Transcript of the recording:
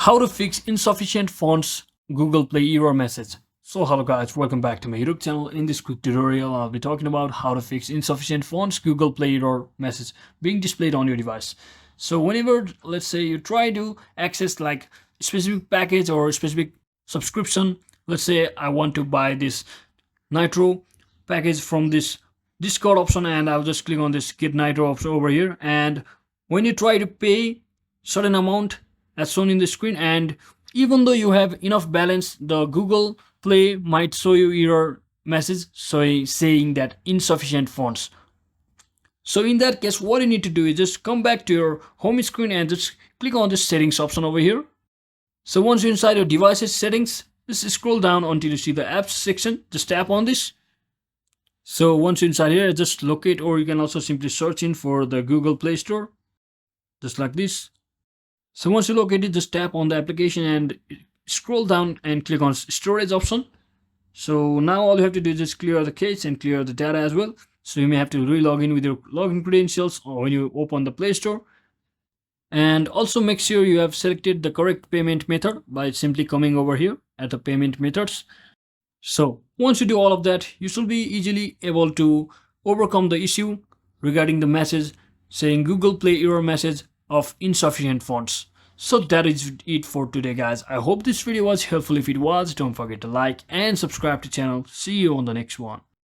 How to fix insufficient fonts Google Play error message. So hello guys, welcome back to my YouTube channel. In this quick tutorial I'll be talking about how to fix insufficient fonts Google Play error message being displayed on your device. So whenever, let's say, you try to access like specific package or specific subscription, let's say I want to buy this Nitro package from this Discord option, and I'll just click on this get Nitro option over here. And when you try to pay certain amount as shown in the screen, and even though you have enough balance, the Google Play might show you error message saying that insufficient fonts. So in that case, what you need to do is just come back to your home screen and just click on this settings option over here. So once you're inside your devices settings, just scroll down until you see the apps section. Just tap on this. So once you're inside here, just locate, or you can also simply search in for the Google Play Store, just like this. So once you locate it, just tap on the application and scroll down and click on storage option. So now all you have to do is just clear the cache and clear the data as well. So you may have to re-log in with your login credentials or when you open the Play Store. And also make sure you have selected the correct payment method by simply coming over here at the payment methods. So once you do all of that, you should be easily able to overcome the issue regarding the message saying Google Play error message of insufficient fonts. So that is it for today guys. I hope this video was helpful. If it was, don't forget to like and subscribe to the channel. See you on the next one.